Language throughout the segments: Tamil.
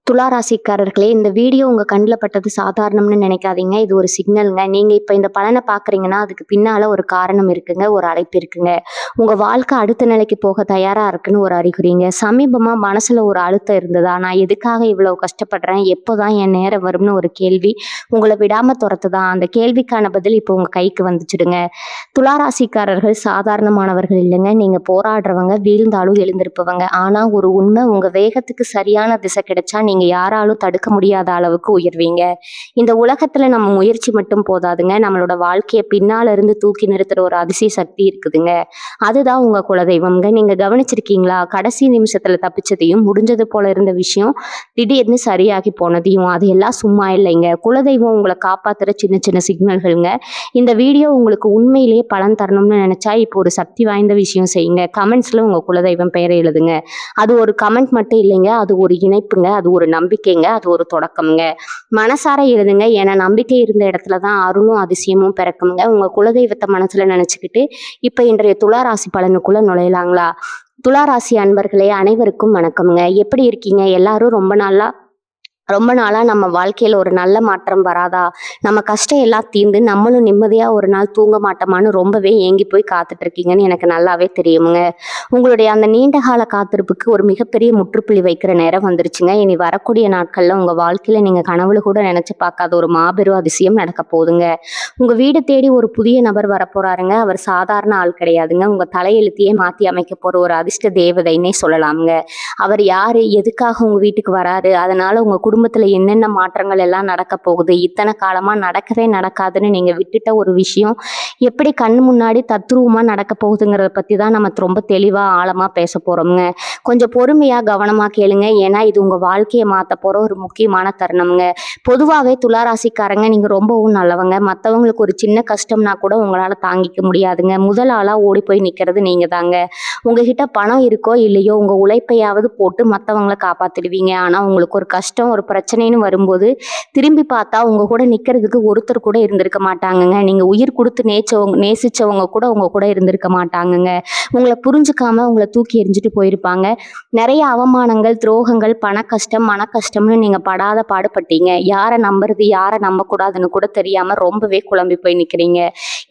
துலா ராசிக்காரர்களே, இந்த வீடியோ உங்க கண்ல பட்டது சாதாரணம்னு நினைக்காதீங்க. இது ஒரு சிக்னல்ங்க. நீங்க இப்ப இந்த பலன பார்க்குறீங்கன்னா, அதுக்கு பின்னால ஒரு காரணம் இருக்குங்க. ஒரு அழைப்பு இருக்குங்க. உங்க வாழ்க்கை அடுத்த நிலைக்கு போக தயாரா இருக்குன்னு ஒரு அறிகுறிங்க. சமீபமா மனசுல ஒரு அழுத்தம் இருந்ததா? நான் எதுக்காக இவ்வளவு கஷ்டப்படுறேன்? எப்போதான் என் நேரம் வரும்னு ஒரு கேள்வி உங்கள விடாம தொரத்துதா? அந்த கேள்விக்கான பதில் இப்போ உங்க கைக்கு வந்துச்சுடுங்க. துலா ராசிக்காரர்கள் சாதாரணமானவர்கள் இல்லைங்க. நீங்க போராடுறவங்க, வீழ்ந்தாலும் எழுந்திருப்பவங்க. ஆனா ஒரு உண்மை, உங்க வேகத்துக்கு சரியான திசை கிடைச்சா நீங்க யாராலும் தடுக்க முடியாத அளவுக்கு உயர்வீங்க. இந்த உலகத்துல நம்ம முயற்சி மட்டும் போதாதுங்க. நம்மளோட வாழ்க்கைய பின்னால இருந்து தூக்கி நிறுத்துற ஒரு அதிசய சக்தி இருக்குதுங்க. அதுதான் உங்க குலதெய்வம்ங்க. நீங்க கவனிச்சிருக்கீங்களா? கடைசி நிமிஷத்துல தப்பிச்சதையும், முடிஞ்சது போல இருந்த விஷயம் திடீர்னு சரியாகி போனதையும். அது எல்லாம் சும்மா இல்லைங்க. குலதெய்வம் உங்களை காப்பாத்துற சின்ன சின்ன சிக்னல்கள்ங்க. இந்த வீடியோ உங்களுக்கு உண்மையிலேயே பலன் தரணும்னு நினைச்சா இப்போ ஒரு சக்தி வாய்ந்த விஷயம் செய்யுங்க. கமெண்ட்ஸ்ல உங்க குலதெய்வம் பெயரை எழுதுங்க. அது ஒரு கமெண்ட் மட்டும் இல்லைங்க. அது ஒரு இணைப்புங்க. அது ஒரு நம்பிக்கைங்க. அது ஒரு தொடக்கம்ங்க. மனசார எழுதுங்க. ஏன்னா நம்பிக்கை இருந்த இடத்துல தான் அருளும் அதிசயமும் பிறக்குங்க. உங்க குலதெய்வத்தை மனசுல நினைச்சுக்கிட்டு இப்ப இன்றைய துலா ராசி பலனுக்குள்ள நுழையலாங்களா? துலா ராசி அன்பர்களே, அனைவருக்கும் வணக்கம்ங்க. எப்படி இருக்கீங்க? எல்லாரும் ரொம்ப நாளா நம்ம வாழ்க்கையில ஒரு நல்ல மாற்றம் வராதா? நம்ம கஷ்டம் எல்லாம் தீர்ந்து நம்மளும் நிம்மதியா ஒரு நாள் தூங்க மாட்டோமான்னு ரொம்பவே ஏங்கி போய் காத்துட்டு இருக்கீங்கன்னு எனக்கு நல்லாவே தெரியுமுங்க. உங்களுடைய அந்த நீண்ட கால காத்திருப்புக்கு ஒரு மிகப்பெரிய முற்றுப்புள்ளி வைக்கிற நேரம் வந்துருச்சுங்க. இனி வரக்கூடிய நாட்கள்ல உங்க வாழ்க்கையில நீங்க கனவுல கூட நினைச்சு பார்க்காத ஒரு மாபெரும் அதிசயம் நடக்க போகுதுங்க. உங்க வீடு தேடி ஒரு புதிய நபர் வரப்போறாருங்க. அவர் சாதாரண ஆள் கிடையாதுங்க. உங்க தலையெழுத்தையே மாத்தி அமைக்க போற ஒரு அதிர்ஷ்ட தேவதைன்னே சொல்லலாமுங்க. அவர் யாரு? எதுக்காக உங்க வீட்டுக்கு வராரு? அதனால உங்க குடும்பத்துல என்னென்ன மாற்றங்கள் எல்லாம் நடக்க போகுது? இத்தனை காலமா நடக்கவே நடக்காதுன்னு நீங்க விட்டுட்ட ஒரு விஷயம் எப்படி கண்ணு முன்னாடி தத்ரூபமா நடக்க போகுதுங்கிறத பத்தி தான் நம்ம ரொம்ப தெளிவா ஆழமா பேச போறோம்ங்க. கொஞ்சம் பொறுமையா கவனமா கேளுங்க. ஏன்னா இது உங்க வாழ்க்கையை மாத்த போற ஒரு முக்கியமான தருணம்ங்க. பொதுவாவே துளாராசிக்காரங்க நீங்க ரொம்பவும் நல்லவங்க. மத்தவங்களுக்கு ஒரு சின்ன கஷ்டம்னா கூட உங்களால தாங்கிக்க முடியாதுங்க. முதல் ஆளா ஓடி போய் நிக்கிறது நீங்க தாங்க. உங்ககிட்ட பணம் இருக்கோ இல்லையோ, உங்க உழைப்பையாவது போட்டு மத்தவங்களை காப்பாத்திடுவீங்க. ஆனா உங்களுக்கு ஒரு கஷ்டம், ஒரு பிரச்சனைன்னு வரும்போது திரும்பி பார்த்தா உங்க கூட நிக்கிறதுக்கு ஒருத்தர் கூட இருந்திருக்க மாட்டாங்கங்க. நீங்க உயிர் கொடுத்து நேசிச்சவங்க கூட உங்க கூட இருந்திருக்க மாட்டாங்கங்க. உங்களை புரிஞ்சுக்காம உங்களை தூக்கி எறிஞ்சிட்டு போயிருப்பாங்க. நிறைய அவமானங்கள், துரோகங்கள், பண கஷ்டம், மன கஷ்டம்னு நீங்க படாத பாடுபட்டீங்க. யாரை நம்புறது, யாரை நம்பக்கூடாதுன்னு கூட தெரியாம ரொம்பவே குழம்பி போய் நிக்கிறீங்க.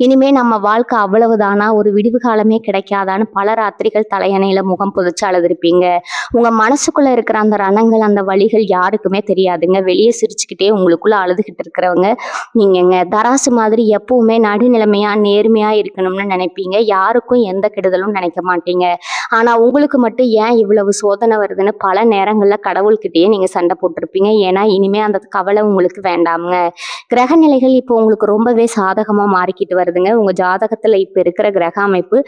இனிமே நம்ம வாழ்க்கை அவ்வளவுதானா, ஒரு விடிவு காலமே கிடைக்காதான்னு பல ராத்திரிகள் தலையணையில முகம் புதைச்சு அழுதுருப்பீங்க. உங்க மனசுக்குள்ள இருக்கிற அந்த ரணங்கள், அந்த வலிகள் யாருக்குமே தெரியாதுங்க. வெளியே சிரிச்சுக்கிட்டே உங்களுக்குள்ள அழுதுகிட்டு இருக்கிறவங்க நீங்கங்க. தராசு மாதிரி எப்பவுமே நடுநிலைமையா நேர்மையா இருக்கணும்னு நினைப்பீங்க. யாருக்கும் எந்த கெடுதலும் நினைக்க மாட்டீங்க. ஆனா உங்களுக்கு மட்டும் ஏன் இவ்வளவு சோதனை வருதுன்னு பல நேரங்கள்ல கடவுள்கிட்டயே நீங்க சண்டை போட்டிருப்பீங்க. ஏன்னா இனிமே அந்த கவலை உங்களுக்கு வேண்டாமுங்க. கிரக நிலைகள் இப்போ உங்களுக்கு ரொம்பவே சாதகமா மாறிக்கிட்டு வருதுங்க. உங்க ஜாதகத்துல இப்ப இருக்கிற கிரக அமைப்பு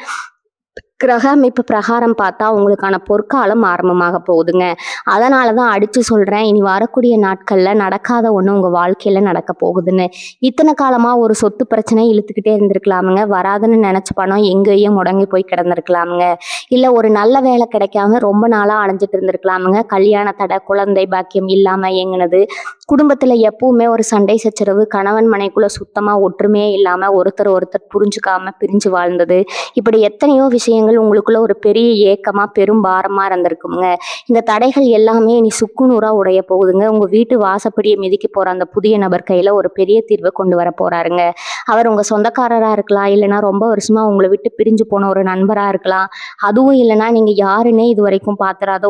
பிரகாரம் பார்த்தா உங்களுக்கான பொற்காலம் ஆரம்பமாக போகுதுங்க. அதனால தான் அடிச்சு சொல்றேன், இனி வரக்கூடிய நாட்கள்ல நடக்காத ஒண்ணு உங்க வாழ்க்கையில நடக்க போகுதுன்னு. இத்தனை காலமா ஒரு சொத்து பிரச்சனை இழுத்துக்கிட்டே இருந்திருக்கலாமுங்க. வராதுன்னு நினைச்ச பணம் எங்கேயும் முடங்கி போய் கிடந்திருக்கலாமுங்க. இல்ல ஒரு நல்ல வேலை கிடைக்காம ரொம்ப நாளா அலைஞ்சிட்டு இருந்திருக்கலாமுங்க. கல்யாண தடை, குழந்தை பாக்கியம் இல்லாம ஏங்குனது, குடும்பத்துல எப்பவுமே ஒரு சண்டை சச்சரவு, கணவன் மனைக்குள்ள சுத்தமா ஒற்றுமையே இல்லாம ஒருத்தர் புரிஞ்சுக்காம பிரிஞ்சு வாழ்ந்தது, இப்படி எத்தனையோ விஷயங்கள் உங்களுக்குள்ள ஒரு பெரிய ஏக்கமா பெரும் பாரமா இருந்திருக்குங்க. இந்த தடைகள் எல்லாமே இனி சுக்குநூறா உடைய போகுதுங்க. உங்க வீட்டு வாசப்படியை மிதிக்க போற அந்த புதிய நபர் கையில ஒரு பெரிய தீர்வை கொண்டு வர போறாருங்க. அவர் உங்க சொந்தக்காரரா இருக்கலாம், இல்லைன்னா ரொம்ப வருஷமா உங்களை விட்டு பிரிஞ்சு போன ஒரு நண்பரா இருக்கலாம். அதுவும் இல்லைன்னா நீங்க யாருன்னே இது வரைக்கும் பாத்திராத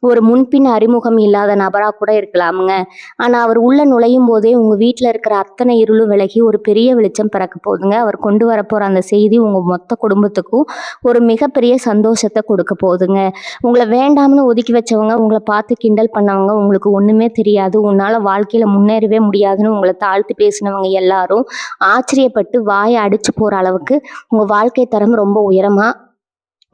ஒரு முன்பின் அறிமுகம் இல்லாத நபரா கூட இருக்கலாமுங்க. ஆனா அவர் உள்ள நுழையும் போதே உங்க வீட்டுல இருக்கிற அத்தனை இருளும் விலகி ஒரு பெரிய வெளிச்சம் பிறக்க போகுதுங்க. அவர் கொண்டு வர போற அந்த செய்தி உங்க மொத்த குடும்பத்துக்கும் ஒரு மிகப்பெரிய சந்தோஷத்தை கொடுக்க போகுதுங்க. உங்களை வேண்டாம்னு ஒதுக்கி வச்சவங்க, உங்களை பார்த்து கிண்டல் பண்ணவங்க, உங்களுக்கு ஒண்ணுமே தெரியாது, உன்னால வாழ்க்கையில முன்னேறவே முடியாதுன்னு உங்களை தாழ்த்தி பேசினவங்க எல்லாரும் ஆச்சரியப்பட்டு வாயை அடிச்சு போற அளவுக்கு உங்க வாழ்க்கை தரம் ரொம்ப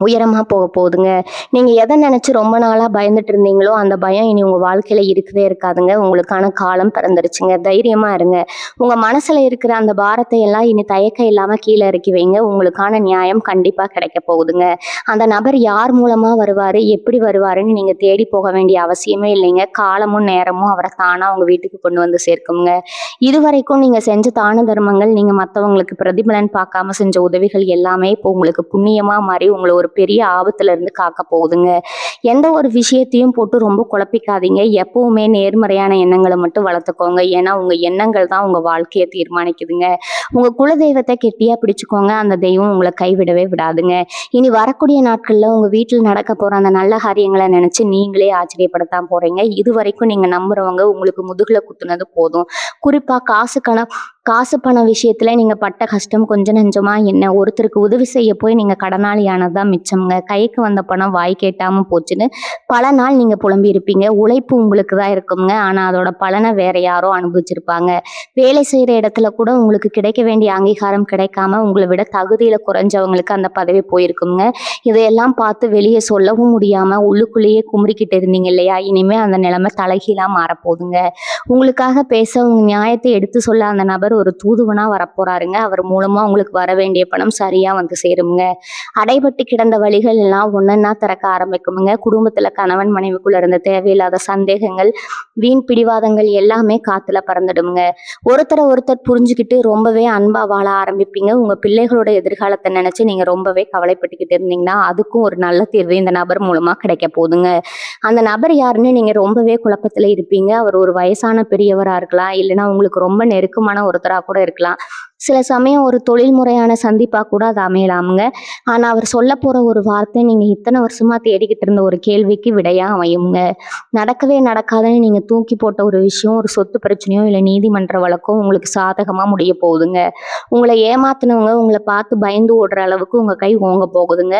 உயரமா போக போகுதுங்க. நீங்க எதை நினைச்சு ரொம்ப நாளா பயந்துட்டு இருந்தீங்களோ அந்த பயம் இனி உங்க வாழ்க்கையில இருக்கவே இருக்காதுங்க. உங்களுக்கான காலம் பிறந்துருச்சுங்க. தைரியமா இருங்க. உங்க மனசுல இருக்கிற அந்த பாரத்தை எல்லாம் இனி தயக்கம் இல்லாம கீழே இறக்கி வைங்க. உங்களுக்கான நியாயம் கண்டிப்பா கிடைக்க போகுதுங்க. அந்த நபர் யார் மூலமா வருவாரு, எப்படி வருவாருன்னு நீங்க தேடி போக வேண்டிய அவசியமே இல்லைங்க. காலமும் நேரமும் அவரை தானா உங்க வீட்டுக்கு கொண்டு வந்து சேர்க்குங்க. இதுவரைக்கும் நீங்க செஞ்ச தான தர்மங்கள், நீங்க மற்றவங்களுக்கு பிரதிபலன் பார்க்காம செஞ்ச உதவிகள் எல்லாமே இப்போ உங்களுக்கு புண்ணியமா மாறி உங்களை ஒரு ஒரு பெரிய ஆபத்துல இருந்து காக்க போகுதுங்க. எந்த ஒரு விஷயத்தையும் போட்டு ரொம்ப குழப்பிக்காதீங்க. எப்பவுமே நேர்மறையான எண்ணங்கள மட்டும் வளர்த்துக்கோங்க. ஏன்னா, உங்க எண்ணங்கள் தான் உங்க வாழ்க்கைய தீர்மானிக்குதுங்க. உங்க குலதெய்வத்த கெட்டியா பிடிச்சுக்கோங்க. அந்த தெய்வம் உங்கள கைவிடவே விடாதுங்க. இனி வரக்கூடிய நாட்கள்ல உங்க வீட்ல நடக்க போற அந்த நல்ல காரியங்கள நினைச்சு நீங்களே ஆச்சரியப்படத்தான் போறீங்க. இதுவரைக்கும் நீங்க நம்புறவங்க உங்களுக்கு முதுகுல குத்துனது போதும். குறிப்பா காசு பணம் விஷயத்துல நீங்க பட்ட கஷ்டம் கொஞ்சம் நெஞ்சமா என்ன? ஒருத்தருக்கு உதவி செய்ய போய் நீங்க கடனாளி ஆனது தான் மிச்சம்ங்க. கைக்கு வந்த பணம் வாய்க்கு எட்டாம போச்சுன்னு பல நாள் நீங்க புலம்பியிருப்பீங்க. உழைப்பு உங்களுக்கு தான் இருக்கும்ங்க. ஆனா அதோட பலன வேற யாரோ அனுபவிச்சிருப்பாங்க. வேலை செய்ற இடத்துல கூட உங்களுக்கு கிடைக்க வேண்டிய அங்கீகாரம் கிடைக்காம உங்கள விட தகுதியில குறைஞ்சவங்களுக்கு அந்த பதவி போயிருக்கும்ங்க. இதையெல்லாம் பார்த்து வெளிய சொல்லவும் முடியாம உள்ளுக்குள்ளேயே குமுறிக்கிட்டு இருந்தீங்க இல்லையா? இனிமே அந்த நிலைமை தலைகீழா மாறப்போகுதுங்க. உங்களுக்காக பேச, உங்க நியாயத்தை எடுத்து சொல்ல அந்த நபர் ஒரு தூதுவனா வரப்போறாருங்க. அவர் மூலமா உங்களுக்கு வர வேண்டிய பணம் சரியா வந்து சேரும்ங்க. அடைபட்டு கிடந்த வழிகள் எல்லாம் ஒன்னொன்னா திறக்க ஆரம்பிக்குமுங்க. குடும்பத்துல கணவன் மனைவிக்குள்ள இருந்த தேவையில்லாத சந்தேகங்கள், வீண் பிடிவாதங்கள் எல்லாமே காத்துல பறந்துடுமுங்க. ஒருத்தரை ஒருத்தர் புரிஞ்சுக்கிட்டு ரொம்பவே அன்பா வாழ ஆரம்பிப்பீங்க. உங்க பிள்ளைகளோட எதிர்காலத்தை நினைச்சு நீங்க ரொம்பவே கவலைப்பட்டுக்கிட்டு இருந்தீங்கன்னா அதுக்கும் ஒரு நல்ல தீர்வு இந்த நபர் மூலமா கிடைக்க போகுதுங்க. அந்த நபர் யாருன்னு நீங்க ரொம்பவே குழப்பத்துல இருப்பீங்க. அவர் ஒரு வயசான பெரியவரா இருக்கலாம், இல்லைன்னா உங்களுக்கு ரொம்ப நெருக்கமான ஒருத்தரா கூட இருக்கலாம். சில சமயம் ஒரு தொழில் முறையான சந்திப்பா கூட அது அமையலாமுங்க. ஆனா அவர் சொல்ல போற ஒரு வார்த்தை நீங்க இத்தனை வருஷமா தேடிக்கிட்டு இருந்த ஒரு கேள்விக்கு விடையா அமையுங்க. நடக்கவே நடக்காதுன்னு நீங்க தூக்கி போட்ட ஒரு விஷயம், ஒரு சொத்து பிரச்சனையோ இல்ல நீதிமன்ற வழக்கோ உங்களுக்கு சாதகமா முடிய போகுதுங்க. உங்களை ஏமாத்துனவங்க உங்களை பார்த்து பயந்து ஓடுற அளவுக்கு உங்க கை ஓங்க போகுதுங்க.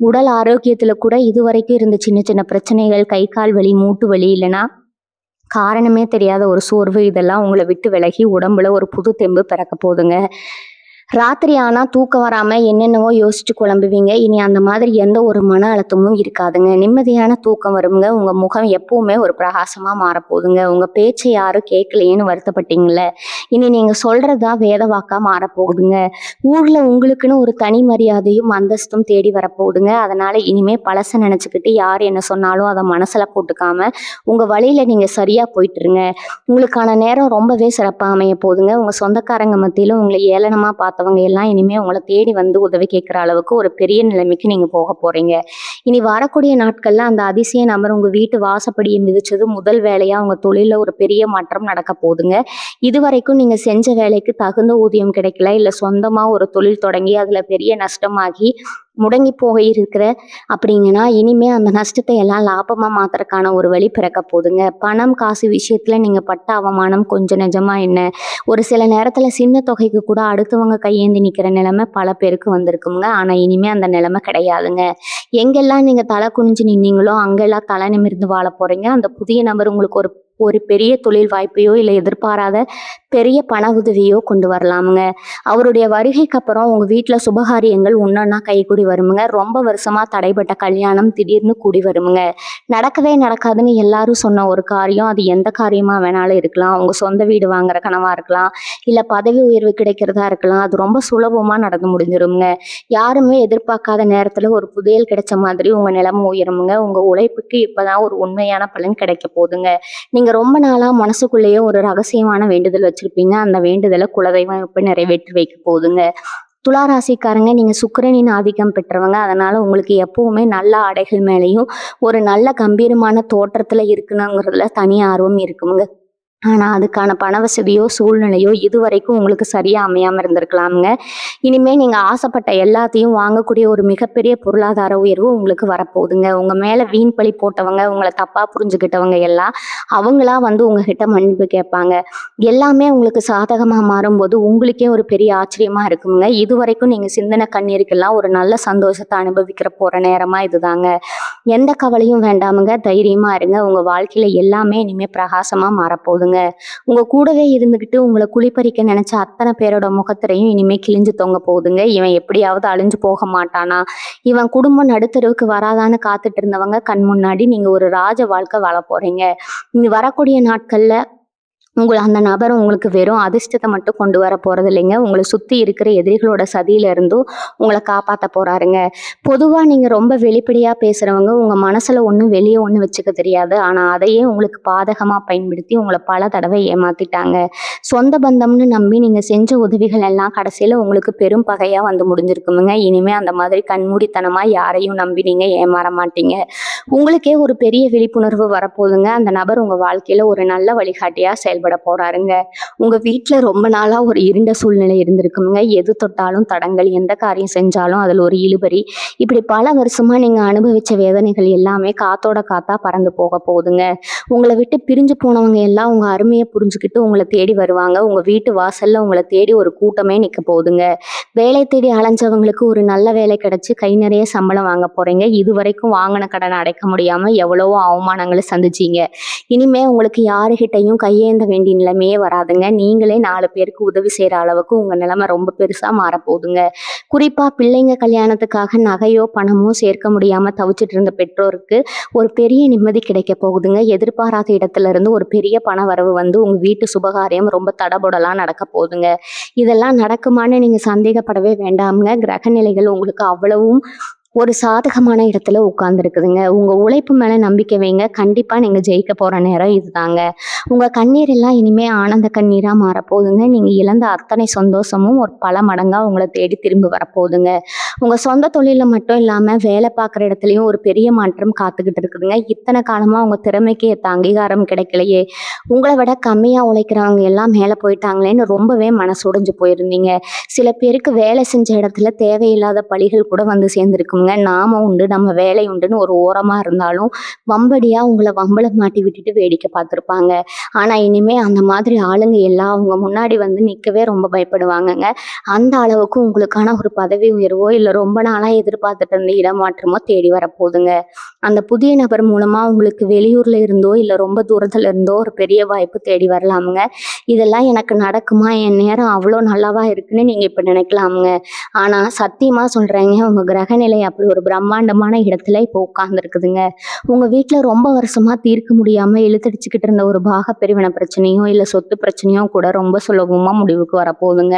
உடல் ஆரோக்கியத்துல கூட இதுவரைக்கும் இருந்த சின்ன சின்ன பிரச்சனைகள், கை கால் வலி, மூட்டு வலி, இல்லைன்னா காரணமே தெரியாத ஒரு சோர்வு, இதெல்லாம் உங்களை விட்டு விலகி உடம்புல ஒரு புது தெம்பு பிறக்க போகுதுங்க. ராத்திரி ஆனா தூக்கம் வராம என்னென்னவோ யோசிச்சு குழம்புவீங்க. இனி அந்த மாதிரி எந்த ஒரு மன அழுத்தமும் இருக்காதுங்க. நிம்மதியான தூக்கம் வருங்க. உங்க முகம் எப்பவுமே ஒரு பிரகாசமா மாறப்போகுதுங்க. உங்க பேச்சை யாரும் கேட்கலையேன்னு வருத்தப்பட்டீங்கல்ல, இனி நீங்க சொல்றதுதான் வேத வாக்கா மாறப்போகுதுங்க. ஊர்ல உங்களுக்குன்னு ஒரு தனி மரியாதையும் அந்தஸ்தும் தேடி வரப்போகுதுங்க. அதனால இனிமே பழச நினைச்சுக்கிட்டு யார் என்ன சொன்னாலும் அதை மனசுல போட்டுக்காம உங்க வழியில நீங்க சரியா போயிட்டுருங்க. உங்களுக்கான நேரம் ரொம்பவே சிறப்பா அமைய போகுதுங்க. உங்க சொந்தக்காரங்க மத்தியில உங்களை ஏளனமா பார்த்தவங்க எல்லாம் இனிமே உங்களை தேடி வந்து உதவி கேட்குற அளவுக்கு ஒரு பெரிய நிலைமைக்கு நீங்க போக போறீங்க. இனி வரக்கூடிய நாட்கள்ல அந்த அதிசய நபர் உங்க வீட்டு வாசப்படியை மிதிச்சது முதல் வேலையா உங்க தொழில ஒரு பெரிய மாற்றம் நடக்க போகுதுங்க. இதுவரைக்கும் நீங்க செஞ்ச வேலைக்கு தகுந்த ஊதியம் கிடைக்கல, இல்ல சொந்தமா ஒரு தொழில் தொடங்கி அதுல பெரிய நஷ்டமாகி முடங்கி போக இருக்கிற அப்படிங்கன்னா இனிமே அந்த நஷ்டத்தை எல்லாம் லாபமா மாத்துறதுக்கான ஒரு வழி பிறக்க போகுதுங்க. பணம் காசு விஷயத்துல நீங்க பட்ட அவமானம் கொஞ்சம் நிஜமா என்ன, ஒரு சில நேரத்துல சின்ன தொகைக்கு கூட அடுத்தவங்க கையேந்தி நிக்கிற நிலைமை பல பேருக்கு வந்திருக்குங்க. ஆனா இனிமே அந்த நிலைமை கிடையாதுங்க. எங்கெல்லாம் நீங்க தலை குனிஞ்சு நின்னீங்களோ அங்கெல்லாம் தலை நிமிர்ந்து வாழ போறீங்க. அந்த புதிய நபர் உங்களுக்கு ஒரு ஒரு பெரிய தொழில் வாய்ப்பையோ இல்லை எதிர்பாராத பெரிய பண உதவியோ கொண்டு வரலாமுங்க. அவருடைய வருகைக்கு அப்புறம் உங்க வீட்டுல சுபகாரியங்கள் ஒன்னொன்னா கைகூடி வருமுங்க. ரொம்ப வருஷமா தடைப்பட்ட கல்யாணம் திடீர்னு கூடி வருமுங்க. நடக்கவே நடக்காதுன்னு எல்லாரும் சொன்ன ஒரு காரியம், அது எந்த காரியமா வேணாலும் இருக்கலாம். உங்க சொந்த வீடு வாங்குற கனவா இருக்கலாம், இல்ல பதவி உயர்வு கிடைக்கிறதா இருக்கலாம். அது ரொம்ப சுலபமா நடந்து முடிஞ்சிருமுங்க. யாருமே எதிர்பார்க்காத நேரத்துல ஒரு புதையல் கிடைச்ச மாதிரி உங்க நிலைமை உயருமுங்க. உங்க உழைப்புக்கு இப்பதான் ஒரு உண்மையான பலன் கிடைக்க போகுதுங்க. நீங்க ரொம்ப நாளா மனசுக்குள்ளேயே ஒரு ரகசியமான வேண்டுதல் வச்சிருப்பீங்க. அந்த வேண்டுதலை குலதெய்வம் இப்ப நிறைவேற்றி வைக்க போகுதுங்க. துலா ராசிக்காரங்க, நீங்க சுக்கிரனின் ஆதிக்கம் பெற்றவங்க. அதனால உங்களுக்கு எப்பவுமே நல்ல ஆடைகள் மேலேயும் ஒரு நல்ல கம்பீரமான தோற்றத்துல இருக்கணுங்கிறதுல தனி ஆர்வம் இருக்குங்க. ஆனா அதுக்கான பண வசதியோ சூழ்நிலையோ இதுவரைக்கும் உங்களுக்கு சரியா அமையாம இருந்திருக்கலாமுங்க. இனிமே நீங்க ஆசைப்பட்ட எல்லாத்தையும் வாங்கக்கூடிய ஒரு மிகப்பெரிய பொருளாதார உயர்வு உங்களுக்கு வரப்போகுதுங்க. உங்க மேல வீண் பழி போட்டவங்க, உங்களை தப்பா புரிஞ்சுக்கிட்டவங்க எல்லாம் அவங்களா வந்து உங்ககிட்ட மன்னிப்பு கேட்பாங்க. எல்லாமே உங்களுக்கு சாதகமா மாறும்போது உங்களுக்கே ஒரு பெரிய ஆச்சரியமா இருக்குங்க. இதுவரைக்கும் நீங்க சிந்தனை கண்ணீருக்கெல்லாம் ஒரு நல்ல சந்தோஷத்தை அனுபவிக்கிற போற நேரமா இதுதாங்க. எந்த கவலையும் வேண்டாமுங்க. தைரியமா இருங்க. உங்க வாழ்க்கையில எல்லாமே இனிமே பிரகாசமா மாறப்போகுதுங்க. உங்க கூடவே இருந்துகிட்டு உங்களை குளிப்பறிக்க நினைச்ச அத்தனை பேரோட முகத்திரையும் இனிமே கிழிஞ்சு தொங்க போகுதுங்க. இவன் எப்படியாவது அழிஞ்சு போக மாட்டானா, இவன் குடும்பம் நடுத்தருவுக்கு வராதான்னு காத்துட்டு இருந்தவங்க கண் முன்னாடி நீங்க ஒரு ராஜ வாழ்க்கை வாழ போறீங்க. இனி வரக்கூடிய நாட்கள்ல அந்த நபர் உங்களுக்கு வெறும் அதிர்ஷ்டத்த மட்டும் கொண்டு வர போறதில்லைங்க. உங்கள சுத்தி இருக்கிற எதிரிகளோட சதியில இருந்தும் உங்கள காப்பாத்த போறாருங்க. பொதுவா நீங்க ரொம்ப வெளிப்படையா பேசுறவங்க, உங்க மனசுல ஒண்ணு, வெளிய ஒண்ணு வச்சுக்க தெரியாது. ஆனா, அதையே உங்களுக்கு பாதகமா பயன்படுத்தி உங்கள பல தடவை ஏமாத்திட்டாங்க. சொந்த பந்தம்னு நம்பி நீங்க செஞ்ச உதவிகள் எல்லாம் கடைசியில உங்களுக்கு பெரும் பகையா வந்து முடிஞ்சிருக்குமுங்க. இனிமே அந்த மாதிரி கண்மூடித்தனமா யாரையும் நம்பி நீங்க ஏமாற மாட்டீங்க. உங்களுக்கே ஒரு பெரிய விழிப்புணர்வு வரப்போகுதுங்க. அந்த நபர் உங்க வாழ்க்கையில ஒரு நல்ல வழிகாட்டியா செயல்பட போறாருங்க. உங்க வீட்ல ரொம்ப நாளா ஒரு இருண்ட சூழ்நிலை இருந்திருக்குங்க. எது தொட்டாலும் தடங்கல், எந்த காரியம் செஞ்சாலும் அதுல ஒரு இழுபறி. இப்படி பல வருஷமா நீங்க அனுபவிச்ச வேதனைகள் எல்லாமே காத்தோட காத்தா பறந்து போக போகுதுங்க. உங்கள விட்டு பிரிஞ்சு போனவங்க எல்லாம் உங்க அருமைய புரிஞ்சுக்கிட்டு உங்கள தேடி வருவாங்க. உங்க வீட்டு வாசல்ல உங்கள தேடி ஒரு கூட்டமே நிக்க போகுதுங்க. வேலை தேடி அலைஞ்சவங்களுக்கு ஒரு நல்ல வேலை கிடைச்சு கை நிறைய சம்பளம் வாங்க போறீங்க. இதுவரைக்கும் வாங்கின கடனை அடைக்க முடியாம எவ்வளவோ அவமானங்களை சந்திச்சீங்க. இனிமே உங்களுக்கு யாருகிட்டையும் கையேந்த வேண்டிய நிலைமையே வராதுங்க. நீங்களே 4 பேருக்கு உதவி செய்யற அளவுக்கு உங்க நிலைமை ரொம்ப பெருசா மாறப்போகுதுங்க. குறிப்பா பிள்ளைங்க கல்யாணத்துக்காக நகையோ பணமோ சேர்க்க முடியாம தவிச்சிட்டு இருந்த பெற்றோருக்கு ஒரு பெரிய நிம்மதி கிடைக்க போகுதுங்க. எதிர்பாராத இடத்துல இருந்து ஒரு பெரிய பண வரவு வந்து உங்க வீட்டு சுபகாரியம் ரொம்ப தடபுடலா நடக்க போகுதுங்க. இதெல்லாம் நடக்குமான்னு நீங்க சந்தேகப்படவே வேண்டாமுங்க. கிரக நிலைகள் உங்களுக்கு அவ்வளவும் ஒரு சாதகமான இடத்துல உட்கார்ந்துருக்குதுங்க. உங்க உழைப்பு மேல நம்பிக்கை வைங்க. கண்டிப்பா நீங்க ஜெயிக்க போற நேரம் இதுதாங்க. உங்க கண்ணீர் எல்லாம் இனிமே ஆனந்த கண்ணீரா மாறப்போகுதுங்க. நீங்க இழந்த அத்தனை சந்தோஷமும் ஒரு பல மடங்கா உங்களை தேடி திரும்பி வரப்போகுதுங்க. உங்க சொந்த தொழில மட்டும் இல்லாம வேலை பார்க்குற இடத்துலயும் ஒரு பெரிய மாற்றம் காத்துக்கிட்டு இருக்குதுங்க. இத்தனை காலமா உங்க திறமைக்கு ஏத்த அங்கீகாரம் கிடைக்கலையே, உங்களை விட கம்மியா உழைக்கிறவங்க எல்லாம் மேல போயிட்டாங்களேன்னு ரொம்பவே மனசு உடைஞ்சு போயிருந்தீங்க. சில பேருக்கு வேலை செஞ்ச இடத்துல தேவையில்லாத பழிகள் கூட வந்து சேர்ந்துருக்குங்க. நாம உண்டு, நம்ம வேலை உண்டுன்னு ஒரு ஓரமா இருந்தாலும் வம்படியா உங்களை வம்பள மாட்டி விட்டுட்டு வேடிக்கை பார்த்துருப்பாங்க. ஆனா இனிமே அந்த மாதிரி ஆளுங்க எல்லாம் அவங்க முன்னாடி வந்து நிக்கவே ரொம்ப பயப்படுவாங்கங்க. அந்த அளவுக்கு உங்களுக்கான ஒரு பதவி உயர்வோ இல்ல ரொம்ப நாளா எதிர்பார்த்துட்டு இருந்த இடமாற்றமோ தேடி வரப்போகுதுங்க. அந்த புதிய நபர் மூலமா உங்களுக்கு வெளியூர்ல இருந்தோ இல்ல ரொம்ப தூரத்துல இருந்தோ ஒரு பெரிய வாய்ப்பு தேடி வரலாமுங்க. இதெல்லாம் எனக்கு நடக்குமா, என் நேரம் அவ்வளோ நல்லாவா இருக்குன்னு நீங்க இப்ப நினைக்கலாமுங்க. ஆனா சத்தியமா சொல்றேங்க, உங்க கிரக நிலை அப்படி ஒரு பிரம்மாண்டமான இடத்துல இப்போ உட்கார்ந்துருக்குதுங்க. உங்க வீட்டுல ரொம்ப வருஷமா தீர்க்க முடியாம இழுத்தடிச்சுக்கிட்டு இருந்த ஒரு பாக பிரிவினை பிரச்சனையோ இல்ல சொத்து பிரச்சனையோ கூட ரொம்ப சுலபமா முடிவுக்கு வரப்போகுதுங்க.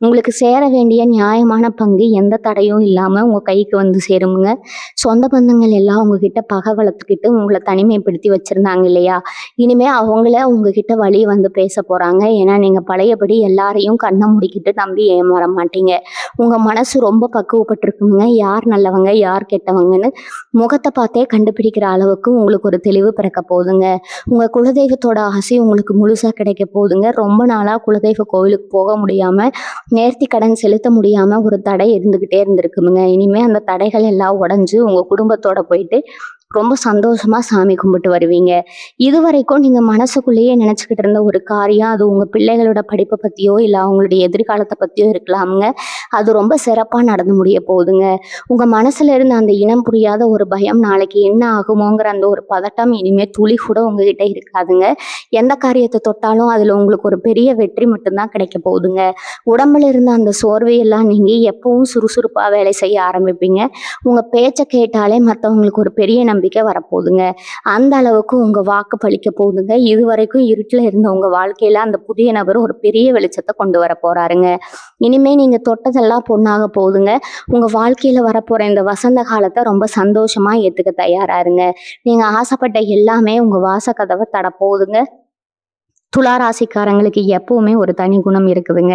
உங்களுக்கு சேர வேண்டிய நியாயமான பங்கு எந்த தடையும் இல்லாம உங்க கைக்கு வந்து சேருமுங்க. சொந்த பந்தங்கள் எல்லாம் உங்ககிட்ட பகை வளர்த்துக்கிட்டு உங்களை தனிமைப்படுத்தி வச்சிருந்தாங்க இல்லையா, இனிமே அவங்கள உங்ககிட்ட வழி வந்து பேச போறாங்க. ஏன்னா நீங்க பழையபடி எல்லாரையும் கண்ணை முடிக்கிட்டு நம்பி ஏமாற மாட்டீங்க. உங்க மனசு ரொம்ப பக்குவப்பட்டிருக்குங்க. யார் நல்லவங்க யார் கெட்டவங்கன்னு முகத்தை பார்த்தே கண்டுபிடிக்கிற அளவுக்கு உங்களுக்கு ஒரு தெளிவு பிறக்க போகுதுங்க. உங்க குலதெய்வத்தோட ஆசை உங்களுக்கு முழுசா கிடைக்க போகுதுங்க. ரொம்ப நாளா குலதெய்வ கோவிலுக்கு போக முடியாம, நேர்த்தி கடன் செலுத்த முடியாம ஒரு தடை இருந்துகிட்டே இருந்திருக்குங்க. இனிமே அந்த தடைகள் எல்லாம் உடைஞ்சு உங்க குடும்பத்தோட போயிட்டு ரொம்ப சந்தோஷமா சாமி கும்பிட்டு வருவீங்க. இதுவரைக்கும் நீங்க மனசுக்குள்ளேயே நினைச்சுக்கிட்டு இருந்த ஒரு காரியம், அது உங்க பிள்ளைகளோட படிப்பை பத்தியோ இல்ல அவங்களுடைய எதிர்காலத்தை பத்தியோ இருக்கலாமுங்க. அது ரொம்ப சிறப்பா நடந்து முடிய போகுதுங்க. உங்க மனசுல இருந்த அந்த இனம் புரியாத ஒரு பயம், நாளைக்கு என்ன ஆகுமோங்கிற அந்த ஒரு பதட்டம் இனிமே துளி கூட உங்ககிட்ட இருக்காதுங்க. எந்த காரியத்தை தொட்டாலும் அதுல உங்களுக்கு ஒரு பெரிய வெற்றி மட்டும்தான் கிடைக்க போகுதுங்க. உடம்புல இருந்த அந்த சோர்வை எல்லாம் நீங்க எப்பவும் சுறுசுறுப்பா வேலை செய்ய ஆரம்பிப்பீங்க. உங்க பேச்சை கேட்டாலே மற்றவங்களுக்கு ஒரு பெரிய நம்பிக்கை வரப்போகுதுங்க. அந்த அளவுக்கு உங்க வாக்கு பலிக்க போகுதுங்க. இதுவரைக்கும் இருட்டுல இருந்த உங்க வாழ்க்கையில அந்த புதிய நபர் ஒரு பெரிய வெளிச்சத்தை கொண்டு வர போறாருங்க. இனிமே நீங்க தொட்டதெல்லாம் பொண்ணாக போகுதுங்க. உங்க வாழ்க்கையில வரப்போற இந்த வசந்த காலத்தை ரொம்ப சந்தோஷமா ஏத்துக்க தயாரா இருங்க. நீங்க ஆசைப்பட்ட எல்லாமே உங்க வாச கதவை தட போகுதுங்க. துலா ராசிக்காரங்களுக்கு எப்பவுமே ஒரு தனி குணம் இருக்குதுங்க.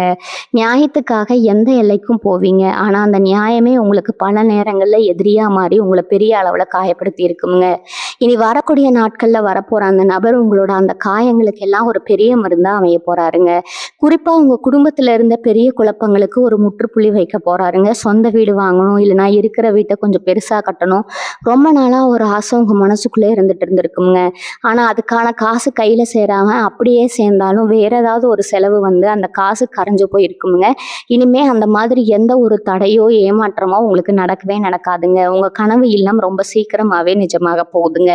நியாயத்துக்காக எந்த எல்லைக்கும் போவீங்க. ஆனா அந்த நியாயமே உங்களுக்கு பல நேரங்கள்ல எதிரியா மாறி உங்களை பெரிய அளவுல காயப்படுத்தி இருக்குங்க. இனி வரக்கூடிய நாட்கள்ல வரப்போற அந்த நபர் உங்களோட அந்த காயங்களுக்கு எல்லாம் ஒரு பெரிய மருந்தா அமைய போறாருங்க. குறிப்பா உங்க குடும்பத்துல இருந்த பெரிய குழப்பங்களுக்கு ஒரு முற்றுப்புள்ளி வைக்க போறாருங்க. சொந்த வீடு வாங்கணும், இல்லைன்னா இருக்கிற வீட்டை கொஞ்சம் பெருசா கட்டணும், ரொம்ப நாளா ஒரு ஆசை உங்க மனசுக்குள்ளே இருந்துட்டு இருந்திருக்குங்க. ஆனா அதுக்கான காசு கையில சேராம அப்படியே சேர்ந்தாலும் வேற ஏதாவது ஒரு செலவு வந்து அந்த காசு கரைஞ்சு போயிருக்குங்க. இனிமே அந்த மாதிரி எந்த ஒரு தடையோ ஏமாற்றமோ உங்களுக்கு நடக்கவே நடக்காதுங்க. உங்க கனவு இல்லம் ரொம்ப சீக்கிரமாவே நிஜமாக போகுதுங்க.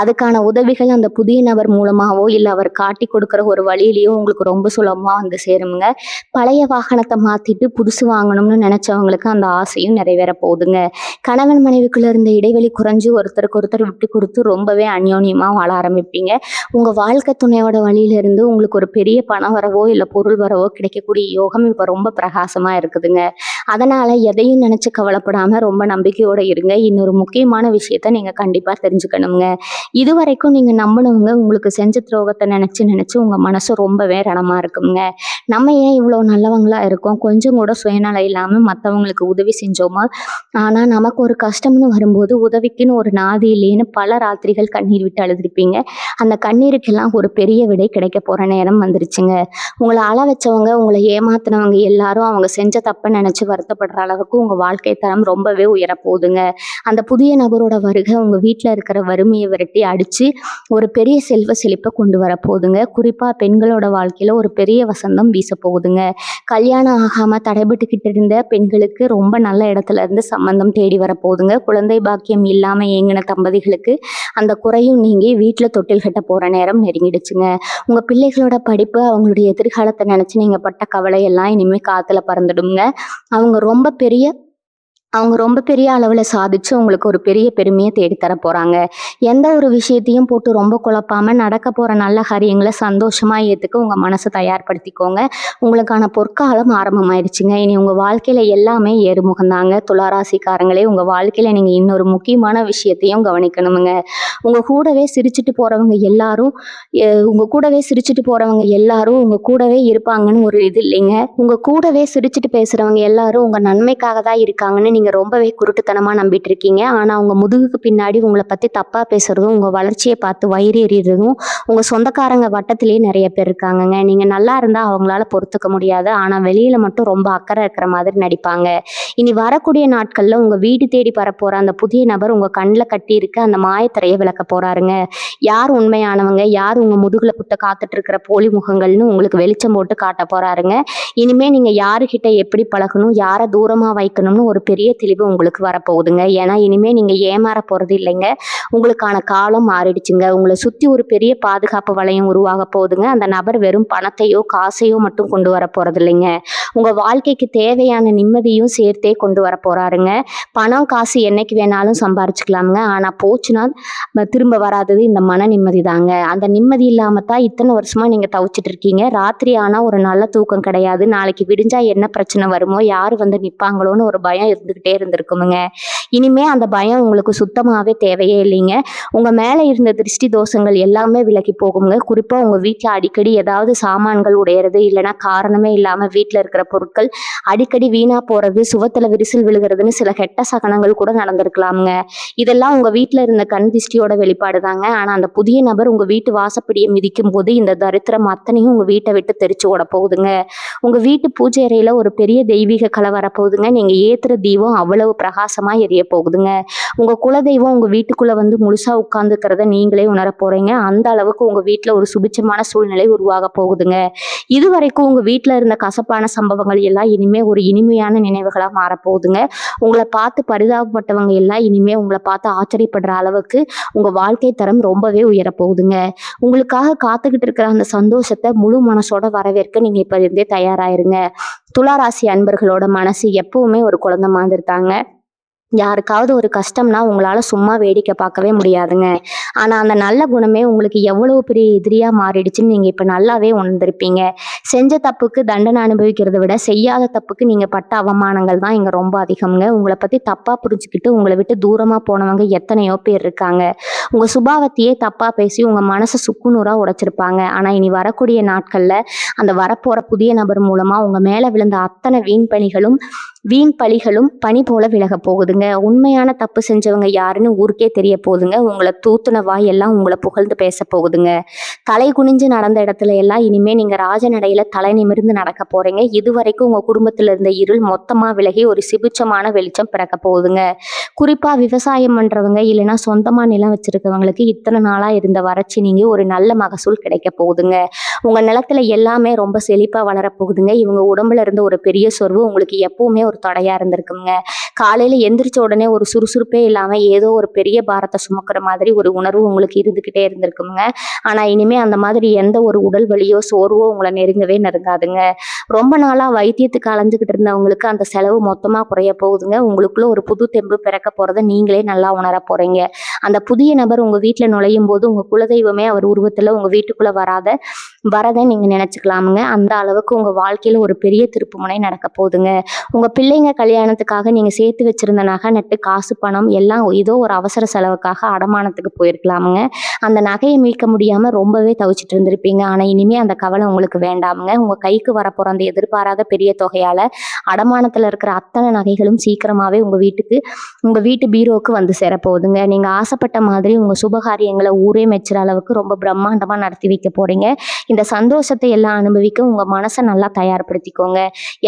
அதுக்கான உதவிகள் அந்த புதிய நபர் மூலமாவோ இல்ல அவர் காட்டி கொடுக்குற ஒரு வழியிலையோ உங்களுக்கு ரொம்ப சுலபமா வந்து சேருமுங்க. பழைய வாகனத்தை மாத்திட்டு புதுசு வாங்கணும்னு நினைச்சவங்களுக்கு அந்த ஆசையும் நிறைவேற போகுதுங்க. கணவன் மனைவிக்குள்ள இருந்த இடைவெளி குறைஞ்சு ஒருத்தருக்கு ஒருத்தர் விட்டு கொடுத்து ரொம்பவே அந்யோன்யமா வாழ ஆரம்பிப்பீங்க. உங்க வாழ்க்கை துணையோட வழியில இருந்து உங்களுக்கு ஒரு பெரிய பண வரவோ, இல்ல பொருள் வரவோ கிடைக்கக்கூடிய யோகம் இப்ப ரொம்ப பிரகாசமா இருக்குதுங்க. அதனால எதையும் நினைச்சு கவலைப்படாம ரொம்ப நம்பிக்கையோட இருங்க. இன்னொரு முக்கியமான விஷயத்த நீங்க கண்டிப்பா தெரிஞ்சுக்கணுங்க. இதுவரைக்கும் நீங்க நம்புனவங்க உங்களுக்கு செஞ்ச துரோகத்த நினைச்சு நினைச்சு உங்க மனசு ரொம்பவே ரணமா இருக்குங்க. நம்ம ஏன் இவ்வளோ நல்லவங்களா இருக்கோம்? கொஞ்சம் கூட சுயநலம் இல்லாம மத்தவங்களுக்கு உதவி செஞ்சோமா? ஆனா நமக்கு ஒரு கஷ்டம்னு வரும்போது உதவிக்குன்னு ஒரு நாதி இல்லையேன்னு பல ராத்திரிகள் கண்ணீர் விட்டு அழுதுருப்பீங்க. அந்த கண்ணீருக்கெல்லாம் ஒரு பெரிய விடை கிடைக்க போற நேரம் வந்துருச்சுங்க. உங்கள அழ வச்சவங்க, உங்கள ஏமாத்துனவங்க எல்லாரும் அவங்க செஞ்ச தப்ப நினைச்சு வருத்தப்படுற அளவுக்கு உங்க வாழ்க்கை தரம் ரொம்பவே உயரப்போகுதுங்க. அந்த புதிய நபரோட வருகை உங்க வீட்ல இருக்கிற வறுமைய விரட்டி அடிச்சு ஒரு பெரிய செல்வ செழிப்ப கொண்டு வரப்போகுதுங்க. குறிப்பா பெண்களோட வாழ்க்கையில ஒரு பெரிய வசந்தம் வீசப்போகுதுங்க. கல்யாணம் ஆகாம தடைபட்டுக்கிட்டு இருந்த பெண்களுக்கு ரொம்ப நல்ல இடத்துல இருந்து சம்மந்தம் தேடி வரப்போகுதுங்க. குழந்தை பாக்கியம் இல்லாம ஏங்கின தம்பதிகளுக்கு அந்த குறையும் நீங்கி வீட்ல தொட்டில் கட்ட போற நேரம் நெருங்கிடுச்சுங்க. உங்க பிள்ளைகளோட படிப்பு, அவங்களுடைய எதிர்காலத்த நினைச்சு நீங்க பட்ட கவலை எல்லாம் இனிமே காத்துல பறந்துடுங்க. அவங்க ரொம்ப பெரிய அவங்க ரொம்ப பெரிய அளவுல சாதிச்சு உங்களுக்கு ஒரு பெரிய பெருமைய தேடி தர போறாங்க. எந்த ஒரு விஷயத்தையும் போட்டு ரொம்ப குழப்பாம நடக்க போற நல்ல காரியங்கள சந்தோஷமா ஏத்துக்க உங்க மனச தயார்படுத்திக்கோங்க. உங்களுக்கான பொற்காலம் ஆரம்பமாயிருச்சுங்க. இனி உங்க வாழ்க்கையில எல்லாமே ஏறுமுகம் தாங்க. துளாராசிக்காரங்களே, உங்க வாழ்க்கையில நீங்க இன்னொரு முக்கியமான விஷயத்தையும் கவனிக்கணுமுங்க. உங்க கூடவே சிரிச்சுட்டு போறவங்க எல்லாரும் உங்க கூடவே இருப்பாங்கன்னு ஒரு இது இல்லைங்க. உங்க கூடவே சிரிச்சுட்டு பேசுறவங்க எல்லாரும் உங்க நன்மைக்காக தான் இருக்காங்கன்னு நீங்க ரொம்பவே குருட்டுத்தனமா நம்பிட்டு இருக்கீங்க. ஆனா உங்க முதுகுக்கு பின்னாடி உங்களை பத்தி தப்பா பேசுறதும், உங்க வளர்ச்சியை பார்த்து வயிறு எறியறதும் உங்க சொந்தக்காரங்க வட்டத்திலேயே நிறைய பேர் இருக்காங்கங்க. நீங்க நல்லா இருந்தா அவங்களால பொறுத்துக்க முடியாது. ஆனா வெளியில மட்டும் ரொம்ப அக்கறை இருக்கிற மாதிரி நடிப்பாங்க. இனி வரக்கூடிய நாட்கள்ல உங்க வீடு தேடி வரப்போற அந்த புதிய நபர் உங்க கண்ணுல கட்டி இருக்க அந்த மாயத்திரையை விளக்க போறாருங்க. யார் உண்மையானவங்க, யார் உங்க முதுகுல குத்த காத்துட்டு இருக்கிற போலி முகங்கள்னு உங்களுக்கு வெளிச்சம் போட்டு காட்ட போறாருங்க. இனிமே நீங்க யாருகிட்ட எப்படி பழகணும், யாரை தூரமா வைக்கணும்னு ஒரு பெரிய தெளிவு உங்களுக்கு வரப்போகுதுங்க. ஏன்னா இனிமே நீங்க ஏமாற போறது இல்லைங்க. உங்களுக்கான காலம் மாறிடுச்சுங்க. உங்களை சுத்தி ஒரு பெரிய பாதுகாப்பு வளையம் உருவாக போகுதுங்க. அந்த நபர் வெறும் பணத்தையோ காசையோ மட்டும் கொண்டு வர போறது இல்லைங்க. உங்க வாழ்க்கைக்கு தேவையான நிம்மதியும் சேர்த்தே கொண்டு வர போறாருங்க. பணம் காசு என்னைக்கு வேணாலும் சம்பாரிச்சுக்கலாமுங்க. ஆனா போச்சுன்னா திரும்ப வராதது இந்த மன நிம்மதி தாங்க. அந்த நிம்மதி இல்லாம தான் இத்தனை வருஷமா நீங்க தவிச்சிட்டு இருக்கீங்க. ராத்திரி ஆனா ஒரு நல்ல தூக்கம் கிடையாது. நாளைக்கு விடிஞ்சா என்ன பிரச்சனை வருமோ, யாரு வந்து நிப்பாங்களோன்னு ஒரு பயம் இருந்துகிட்டே இருந்திருக்குமுங்க. இனிமே அந்த பயம் உங்களுக்கு சுத்தமாவே தேவையே இல்லைங்க. உங்க மேல இருந்த திருஷ்டி தோஷங்கள் எல்லாமே விலகி போகுங்க. குறிப்பா உங்க வீட்டுல அடிக்கடி ஏதாவது சாமான்கள் உடையறது, இல்லைன்னா காரணமே இல்லாம வீட்டுல இருக்கிற பொருட்கள் அடிக்கடி வீணா போறது, சுவத்துல விரிசல் விழுகிறதுன்னு சில கெட்ட சகனங்கள் கூட நடந்திருக்கலாமுங்க. இதெல்லாம் உங்க வீட்டுல இருந்த கண் திஷ்டியோட வெளிப்பாடு தாங்க. ஆனா அந்த புதிய நபர் உங்க வீட்டு வாசப்படியை மிதிக்கும் போது இந்த தரித்திரம் அத்தனையும் உங்க வீட்டை விட்டு தெரிச்சு ஓட போகுதுங்க. உங்க வீட்டு பூஜை அறையில ஒரு பெரிய தெய்வீக கலை வரப்போகுதுங்க. நீங்க ஏத்துற தீபம் அவ்வளவு பிரகாசமா எரிய போகுதுங்க. உங்க குலதெய்வம் உங்க வீட்டுக்குள்ள வந்து முழுசா உட்கார்ந்துக்கிறத நீங்களே உணர போறீங்க. அந்த அளவுக்கு உங்க வீட்டுல ஒரு சுபிட்சமான சூழ்நிலை உருவாக போகுதுங்க. இதுவரைக்கும் உங்க வீட்டுல இருந்த கசப்பான சம்பவங்கள் எல்லாம் இனிமே ஒரு இனிமையான நினைவுகளா மாறப்போகுதுங்க. உங்களை பார்த்து பரிதாபப்பட்டவங்க எல்லாம் இனிமே உங்களை பார்த்து ஆச்சரியப்படுற அளவுக்கு உங்க வாழ்க்கை தரம் ரொம்பவே உயரப்போகுதுங்க. உங்களுக்காக காத்துக்கிட்டு இருக்கிற அந்த சந்தோஷத்தை முழு மனசோட வரவேற்க நீங்க இப்ப இருந்தே தயாராயிருங்க. துளாராசி அன்பர்களோட மனசு எப்பவுமே ஒரு குழந்தை மாதிரி தாங்க. யாருக்காவது ஒரு கஷ்டம்னா உங்களால சும்மா வேடிக்கை பார்க்கவே முடியாதுங்க. ஆனா அந்த நல்ல குணமே உங்களுக்கு எவ்வளவு பெரிய எதிரியா மாறிடுச்சுன்னு நீங்க இப்ப நல்லாவே உணர்ந்திருப்பீங்க. செஞ்ச தப்புக்கு தண்டனை அனுபவிக்கிறத விட செய்யாத தப்புக்கு நீங்க பட்ட அவமானங்கள் தான் இங்க ரொம்ப அதிகம்ங்க. உங்களை பத்தி தப்பா புரிஞ்சுக்கிட்டு உங்களை விட்டு தூரமா போனவங்க எத்தனையோ பேர் இருக்காங்க. உங்க சுபாவத்தையே தப்பா பேசி உங்க மனசை சுக்குநூறா உடைச்சிருப்பாங்க. ஆனா இனி வரக்கூடிய நாட்கள்ல அந்த வரப்போற புதிய நபர் மூலமா உங்க மேல விழுந்த அத்தனை வீண் பழிகளும் பனி போல விலக போகுதுங்க. உண்மையான தப்பு செஞ்சவங்க யாருன்னு ஊருக்கே தெரிய போகுதுங்க. உங்களை தூத்துன வாய் எல்லாம் உங்களை புகழ்ந்து பேச போகுதுங்க. தலை குனிஞ்சு நடந்த இடத்துல எல்லாம் இனிமே நீங்க ராஜநடையில தலை நிமிர்ந்து நடக்க போறீங்க. இதுவரைக்கும் உங்க குடும்பத்துல இருந்த இருள் மொத்தமா விலகி ஒரு சிபிச்சமான வெளிச்சம் பிறக்க போகுதுங்க. குறிப்பா விவசாயம் பண்றவங்க, இல்லைன்னா சொந்தமா நிலம் வச்சிருக்கவங்களுக்கு இத்தனை நாளா இருந்த வறட்சி நீங்க ஒரு நல்ல மகசூல் கிடைக்க போகுதுங்க. உங்க நிலத்துல எல்லாமே ரொம்ப செழிப்பா வளர போகுதுங்க. இவங்க உடம்புல இருந்த ஒரு பெரிய சொர்வு உங்களுக்கு எப்பவுமே ஒரு தடையா இருந்திருக்குங்க. காலையில எந்திரிச்ச உடனே ஒரு சுறுசுறுப்பே இல்லாம ஏதோ ஒரு பெரிய பாரத்தை சுமக்கிற மாதிரி ஒரு உணர்வு உங்களுக்கு இருந்துகிட்டே இருந்திருக்குங்க. ஆனா இனிமே அந்த மாதிரி எந்த ஒரு உடல் வலியோ சோர்வோ உங்களை நெருங்கவே நெருங்காதுங்க. ரொம்ப நாளா வைத்தியத்துக்கு அலைஞ்சுக்கிட்டு இருந்தவங்களுக்கு அந்த செலவு மொத்தமா குறைய போகுதுங்க. உங்களுக்குள்ள ஒரு புது தெம்பு பிறக்க போறத நீங்களே நல்லா உணர போறீங்க. அந்த புதிய நபர் உங்க வீட்டுல நுழையும் போது உங்க குலதெய்வமே அவர் உருவத்துல உங்க வீட்டுக்குள்ள வரதை நீங்க நினைச்சுக்கலாமுங்க. அந்த அளவுக்கு உங்க வாழ்க்கையில ஒரு பெரிய திருப்புமுனை நடக்க போகுதுங்க. உங்க பிள்ளைங்க கல்யாணத்துக்காக நீங்க சேர்த்து வச்சிருந்த நகை நட்டு காசு பணம் எல்லாம் ஏதோ ஒரு அவசர செலவுக்காக அடமானத்துக்கு போயிருக்கலாமுங்க. அந்த நகையை மீட்க முடியாம ரொம்பவே தவிச்சிட்டு இருந்திருப்பீங்க. ஆனா இனிமே அந்த கவலை உங்களுக்கு வேண்டாமுங்க. உங்க கைக்கு வரப்போற அந்த எதிர்பாராத பெரிய தொகையால அடமானத்துல இருக்கிற அத்தனை நகைகளும் சீக்கிரமாவே உங்க வீட்டு பீரோவுக்கு வந்து சேரப்போகுதுங்க. நீங்க ஆசைப்பட்ட மாதிரி உங்க சுபகாரியங்களை ஊரே மெச்சுற அளவுக்கு ரொம்ப பிரம்மாண்டமா நடத்தி வைக்க போறீங்க. இந்த சந்தோஷத்தை எல்லாம் அனுபவிக்க உங்க மனசை நல்லா தயார்படுத்திக்கோங்க.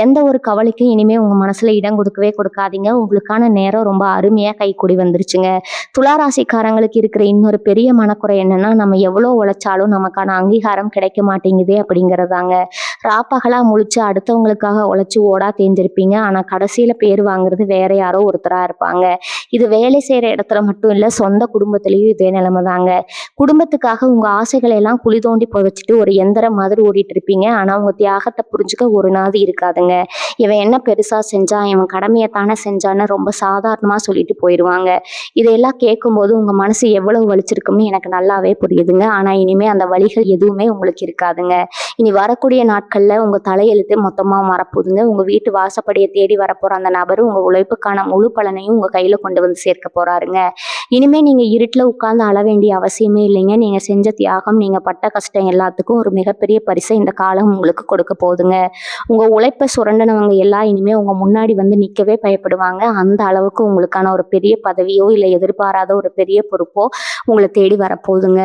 எந்த ஒரு கவலைக்கும் இனிமே உங்க மனசுல இடம் கொடுக்கவே கொடுக்காதீங்க. உங்களுக்கான நேரம் ரொம்ப அருமையா கைக்கூடி வந்துருச்சுங்க. துளாராசிக்காரங்களுக்கு இருக்கிற இன்னொரு பெரிய மனக்குறை என்னன்னா, நம்ம எவ்வளோ உழைச்சாலும் நமக்கான அங்கீகாரம் கிடைக்க மாட்டேங்குதே அப்படிங்கிறதாங்க. ராப்பகலா முழிச்சு அடுத்தவங்களுக்காக உழைச்சு ஓடா தேர்ந்திருப்பீங்க. ஆனா கடைசியில பேர் வாங்குறது வேற யாரோ ஒருத்தரா இருப்பாங்க. இது வேலை செய்யற இடத்துல மட்டும் இல்ல, சொந்த குடும்பத்திலயும் இதே நிலைமை தாங்க. குடும்பத்துக்காக உங்க ஆசைகளை எல்லாம் குழி தோண்டி புதைச்சிட்டு ஒரு எந்திரம் மாதிரி ஓடிட்டு இருப்பீங்க. ஆனா உங்க தியாகத்தை புரிஞ்சுக்க ஒரு நாது இருக்காதுங்க. இவன் என்ன பெருசா செஞ்சான், இவன் கடமையைத்தானே செஞ்சான்னு ரொம்ப சாதாரணமா சொல்லிட்டு போயிடுவாங்க. இதையெல்லாம் கேட்கும்போது உங்க மனசு எவ்வளவு வலிச்சிருக்கும்னு எனக்கு நல்லாவே புரியுதுங்க. ஆனா இனிமே அந்த வலிகள் எதுவுமே உங்களுக்கு இருக்காதுங்க. இனி வரக்கூடிய நாட்கள்ல உங்க தலையெழுத்து மொத்தமா மறப்போதுங்க. உங்க வீட்டு வாசப்படியை தேடி வரப்போற அந்த நபர் உங்க உழைப்புக்கான முழு பலனையும் உங்க கையில கொண்டு வந்து சேர்க்க போறாருங்க. இனிமே நீங்க இருட்டுல உட்கார்ந்து அழ வேண்டிய அவசியமே இல்லைங்க. நீங்க செஞ்ச தியாகம், நீங்க பட்ட கஷ்டம் எல்லாத்துக்கும் ஒரு மிகப்பெரிய பரிசை இந்த காலம் உங்களுக்கு கொடுக்க போகுதுங்க. உங்க உழைப்பை சுரண்டனவங்க எல்லாம் இனிமே உங்க முன்னாடி வந்து நிக்கவே பயப்படுவாங்க. அந்த அளவுக்கு உங்களுக்கான ஒரு பெரிய பதவியோ இல்ல எதிர்பாராத ஒரு பெரிய பொறுப்போ உங்களை தேடி வரப்போகுதுங்க.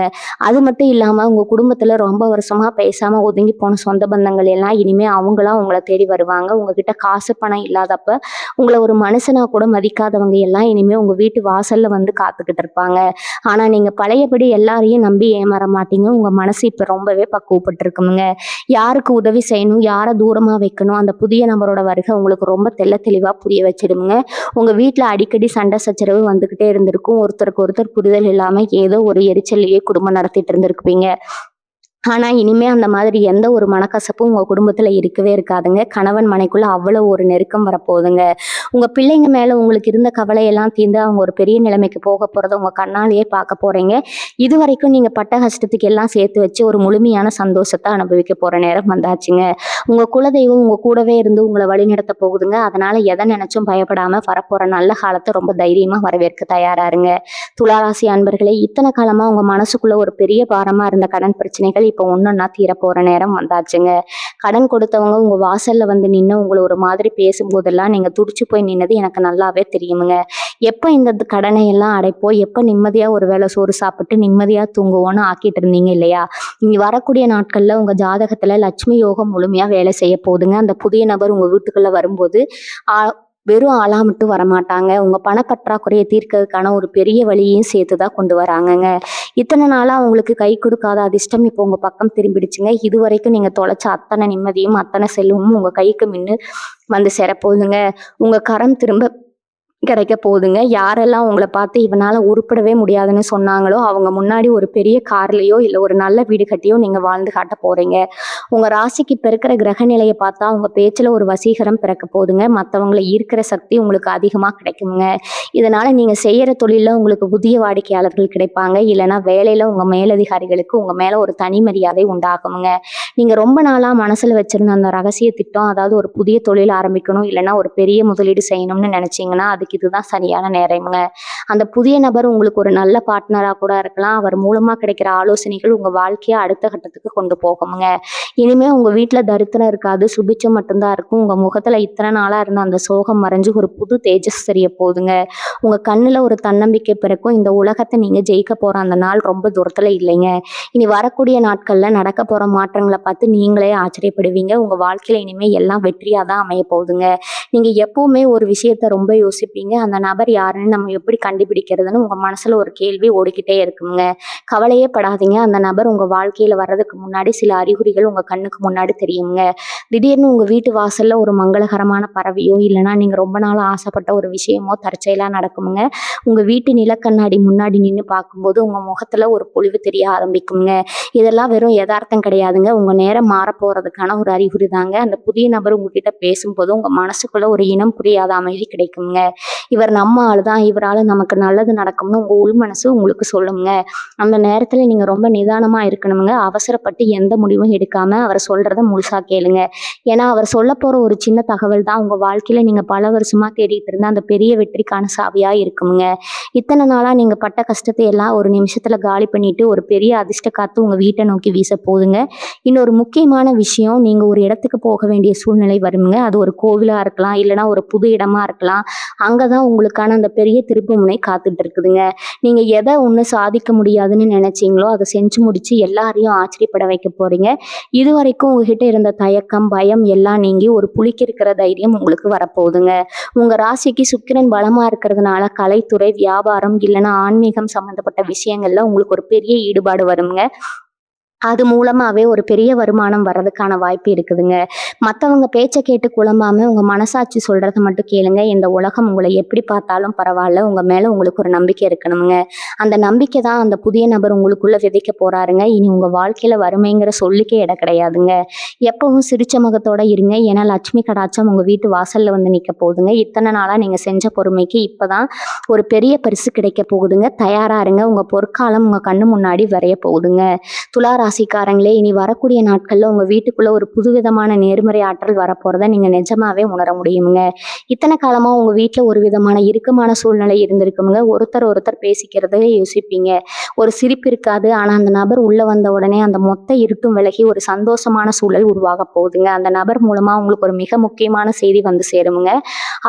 அது மட்டும் இல்லாம உங்க குடும்பத்துல ரொம்ப வருஷமா பேசாம ஒதுங்கி போன சொந்த பந்தங்கள் எல்லாம் இனிமே அவங்களா உங்களை தேடி வருவாங்க. உங்ககிட்ட காசு பணம் இல்லாதப்ப உங்களை ஒரு மனுஷனா கூட மதிக்காதவங்க எல்லாம் இனிமே உங்க வீட்டு வாசல்ல வந்து காத்துக்கிட்டு இருப்பாங்க. ஆனா நீங்க பழையபடி எல்லாரையும் நம்பி ஏமாற மாட்டீங்க. உங்க மனசு இப்ப ரொம்பவே பக்குவப்பட்டு இருக்குங்க. யாருக்கு உதவி செய்யணும், யாரை தூரமா வைக்கணும், அந்த புதிய நபரோட வருகை உங்களுக்கு ரொம்ப தெளிவா புரிய வச்சிடுங்க. உங்க வீட்டுல அடிக்கடி சண்டை சச்சரவு வந்துகிட்டே இருந்திருக்கும். ஒருத்தருக்கு ஒருத்தர் புரிதல் இல்லாம ஏதோ ஒரு எரிச்சல்லையே குடும்பம் நடத்திட்டு இருந்திருப்பீங்க. ஆனா இனிமே அந்த மாதிரி எந்த ஒரு மனக்கசப்பும் உங்க குடும்பத்துல இருக்கவே இருக்காதுங்க. கணவன் மனைக்குள்ள அவ்வளவு ஒரு நெருக்கம் வரப்போகுதுங்க. உங்க பிள்ளைங்க மேல உங்களுக்கு இருந்த கவலையெல்லாம் தீர்ந்து அவங்க ஒரு பெரிய நிலைமைக்கு போக போறத உங்க கண்ணாலேயே பார்க்க போறீங்க. இது வரைக்கும் நீங்க பட்ட கஷ்டத்துக்கு எல்லாம் சேர்த்து வச்சு ஒரு முழுமையான சந்தோஷத்தை அனுபவிக்க போற நேரம் வந்தாச்சுங்க. உங்க குலதெய்வம் உங்க கூடவே இருந்து உங்களை வழிநடத்த போகுதுங்க. அதனால எதை நினைச்சும் பயப்படாம வரப்போற நல்ல காலத்தை ரொம்ப தைரியமா வரவேற்க தயாரா இருங்க. துளாராசி அன்பர்களே, இத்தனை காலமா உங்க மனசுக்குள்ள ஒரு பெரிய பாரமா இருந்த கடன் பிரச்சனைகள் இப்போ ஒன்னொன்னா தீர போற நேரம் வந்தாச்சுங்க. கடன் கொடுத்தவங்க உங்க வாசல்ல வந்து நின்று உங்களை ஒரு மாதிரி பேசும்போதெல்லாம் நீங்க துடிச்சு போய் நின்னது எனக்கு நல்லாவே தெரியுமுங்க. எப்ப இந்த கடனை எல்லாம் அடைப்போம், எப்ப நிம்மதியா ஒரு வேளை சோறு சாப்பிட்டு நிம்மதியா தூங்குவோன்னு ஆக்கிட்டு இருந்தீங்க இல்லையா? இனி வரக்கூடிய நாட்கள்ல உங்க ஜாதகத்துல லட்சுமி யோகம் முழுமையா வேலை செய்ய போகுதுங்க. அந்த புதிய நபர் உங்க வீட்டுக்குள்ள வரும்போது வெறும் ஆளா மட்டும் வரமாட்டாங்க. உங்க பணப்பற்றாக்குறையை தீர்க்கிறதுக்கான ஒரு பெரிய வழியையும் சேர்த்துதான் கொண்டு வராங்கங்க. இத்தனை நாளா உங்களுக்கு கை கொடுக்காத அதிர்ஷ்டம் இப்போ உங்க பக்கம் திரும்பிடுச்சுங்க. இது வரைக்கும் நீங்க தொலைச்ச அத்தனை நிம்மதியும் அத்தனை செல்வமும் உங்க கைக்கு மின்னு வந்து சேரப்போகுதுங்க. உங்க கரம் திரும்ப கிடைக்க போகுதுங்க. யாரெல்லாம் உங்களை பார்த்து இவனால உருப்படவே முடியாதுன்னு சொன்னாங்களோ அவங்க முன்னாடி ஒரு பெரிய கார்லயோ இல்லை ஒரு நல்ல வீடு கட்டியோ நீங்க வாழ்ந்து காட்ட போறீங்க. உங்க ராசிக்கு இப்ப இருக்கிற கிரக நிலையை பார்த்தா உங்க பேச்சுல ஒரு வசீகரம் பிறக்க போகுதுங்க. மற்றவங்களை ஈர்க்கிற சக்தி உங்களுக்கு அதிகமா கிடைக்குங்க. இதனால நீங்க செய்யற தொழில உங்களுக்கு புதிய வாடிக்கையாளர்கள் கிடைப்பாங்க. இல்லைன்னா வேலையில உங்க மேலதிகாரிகளுக்கு உங்க மேல ஒரு தனி மரியாதை உண்டாகுங்க. நீங்க ரொம்ப நாளா மனசுல வச்சிருந்த அந்த ரகசிய திட்டம், அதாவது ஒரு புதிய தொழில் ஆரம்பிக்கணும் இல்லைன்னா ஒரு பெரிய முதலீடு செய்யணும்னு நினைச்சீங்கன்னா அதுக்கு இதுதான் சரியான நேரம்ங்க. அந்த புதிய நபர் உங்களுக்கு ஒரு நல்ல பார்ட்னரா கூட இருக்கலாம். அவர் மூலமா கிடைக்கிற ஆலோசனைகள் உங்க வாழ்க்கையை அடுத்த கட்டத்துக்கு கொண்டு போகுங்க. இனிமே உங்க வீட்டுல தரித்திரம் இருக்காது, சுபிச்சம் மட்டும்தான் இருக்கும். உங்க முகத்துல இத்தனை நாளா இருந்த அந்த சோகம் மறைஞ்சு ஒரு புது தேஜஸ் தெரிய போகுதுங்க. உங்க கண்ணுல ஒரு தன்னம்பிக்கை பிறக்கும். இந்த உலகத்தை நீங்க ஜெயிக்க போற அந்த நாள் ரொம்ப தூரத்துல இல்லைங்க. இனி வரக்கூடிய நாட்கள்ல நடக்க போற மாற்றங்களை பார்த்து நீங்களே ஆச்சரியப்படுவீங்க. உங்க வாழ்க்கையில இனிமே எல்லாம் வெற்றியா தான் அமைய போகுதுங்க. நீங்க எப்பவுமே ஒரு விஷயத்த ரொம்ப யோசிப்பீங்க. அந்த நபர் யாருன்னு நம்ம எப்படி கண்டுபிடிக்கிறதுன்னு உங்க மனசுல ஒரு கேள்வி ஓடிக்கிட்டே இருக்குங்க. கவலையே படாதீங்க. அந்த நபர் உங்க வாழ்க்கையில வர்றதுக்கு முன்னாடி சில அறிகுறிகள் உங்க கண்ணுக்கு முன்னாடி தெரியுங்க. திடீர்னு உங்க வீட்டு வாசல்ல ஒரு மங்களகரமான பறவையோ, இல்லைன்னா நீங்க ரொம்ப நாள் ஆசைப்பட்ட ஒரு விஷயமோ தற்செயலா நடக்குமுங்க. உங்க வீட்டு நிலக்கண்ணாடி முன்னாடி நின்னு பார்க்கும்போது உங்க முகத்துல ஒரு பொலிவு தெரிய ஆரம்பிக்குங்க. இதெல்லாம் வெறும் எதார்த்தம் கிடையாதுங்க. உங்க நேரம் மாறப்போறதுக்கான ஒரு அறிகுறி தாங்க. அந்த புதிய நபர் உங்ககிட்ட பேசும்போது உங்க மனசுக்குள்ள ஒரு இனம் புரியாத அமைதி கிடைக்குங்க. இவர் நம்ம ஆளு தான், இவரால நமக்கு நல்லது நடக்கும்னு உங்க உள் மனசு உங்களுக்கு சொல்லுங்க. அந்த நேரத்துல நீங்க ரொம்ப நிதானமா இருக்கணுங்க. அவசரப்பட்டு எந்த முடிவும் எடுக்காம அவர் சொல்றத முழுசா கேளுங்க. ஏன்னா அவர் சொல்லப்போற ஒரு சின்ன தகவல் தான் உங்க வாழ்க்கையில நீங்க பல வருஷமா தேடிட்டு இருந்த அந்த பெரிய வெற்றிக்கான சாவியா இருக்குமுங்க. இத்தனை நாளா நீங்க பட்ட கஷ்டத்தை எல்லாம் ஒரு நிமிஷத்துல காலி பண்ணிட்டு ஒரு பெரிய அதிர்ஷ்ட காத்து உங்க வீட்டை நோக்கி வீச போகுதுங்க. இன்னொரு முக்கியமான விஷயம், நீங்க ஒரு இடத்துக்கு போக வேண்டிய சூழ்நிலை வருங்க. அது ஒரு கோவிலா இருக்கலாம், இல்லைன்னா ஒரு புது இடமா இருக்கலாம். அங்கதான் உங்களுக்கான அந்த பெரிய திருப்புமுனை காத்துட்டு இருக்குதுங்க. நீங்க எதை ஒண்ணு சாதிக்க முடியாதுன்னு நினைச்சீங்களோ அதை செஞ்சு முடிச்சு எல்லாரையும் ஆச்சரியப்பட வைக்க போறீங்க. இதுவரைக்கும் உங்ககிட்ட இருந்த தயக்கம், பயம் எல்லாம் நீங்கி ஒரு புலிக்கு இருக்கிற தைரியம் உங்களுக்கு வரப்போகுதுங்க. உங்க ராசிக்கு சுக்கிரன் பலமா இருக்கிறதுனால கலைத்துறை, வியாபாரம் இல்லைன்னா ஆன்மீகம் சம்பந்தப்பட்ட விஷயங்கள்ல உங்களுக்கு ஒரு பெரிய ஈடுபாடு வருங்க. அது மூலமாவே ஒரு பெரிய வருமானம் வர்றதுக்கான வாய்ப்பு இருக்குதுங்க. மத்தவங்க பேச்ச கேட்டு குழம்பாம உங்க மனசாட்சி சொல்றத மட்டும் கேளுங்க. இந்த உலகம் உங்களை எப்படி பார்த்தாலும் பரவாயில்ல. உங்க மேல உங்களுக்கு ஒரு நம்பிக்கை இருக்கணுங்க. அந்த நம்பிக்கை தான் அந்த புதிய நபர் உங்களுக்குள்ள விதைக்க போறாருங்க. இனி உங்க வாழ்க்கையில வறுமைங்கிற சொல்லுக்கே இடம் கிடையாதுங்க. எப்பவும் சிரிச்ச முகத்தோட இருங்க. ஏன்னா லட்சுமி கடாட்சம் உங்க வீட்டு வாசல்ல வந்து நிக்க போகுதுங்க. இத்தனை நாளா நீங்க செஞ்ச பொறுமைக்கு இப்பதான் ஒரு பெரிய பரிசு கிடைக்க போகுதுங்க. தயாரா இருங்க. உங்க பொற்காலம் உங்க கண்ணு முன்னாடி வரைய போகுதுங்க. துலா ராசிக்காரங்களே, இனி வரக்கூடிய நாட்கள்ல உங்க வீட்டுக்குள்ள ஒரு புதுவிதமான நேர்மறை ஆற்றல் வரப்போறத நீங்க நிஜமாவே உணர முடியுங்க. இத்தனை காலமா உங்க வீட்டுல ஒரு விதமான இறுக்கமான சூழ்நிலை இருந்திருக்குங்க. ஒருத்தர் ஒருத்தர் பேசிக்கிறதே யோசிப்பீங்க. ஒரு சிரிப்பு இருக்காது. ஆனா அந்த நபர் உள்ள வந்த உடனே அந்த மொத்த இருட்டும் விலகி ஒரு சந்தோஷமான சூழல் உருவாக போகுதுங்க. அந்த நபர் மூலமா உங்களுக்கு ஒரு மிக முக்கியமான செய்தி வந்து சேருமுங்க.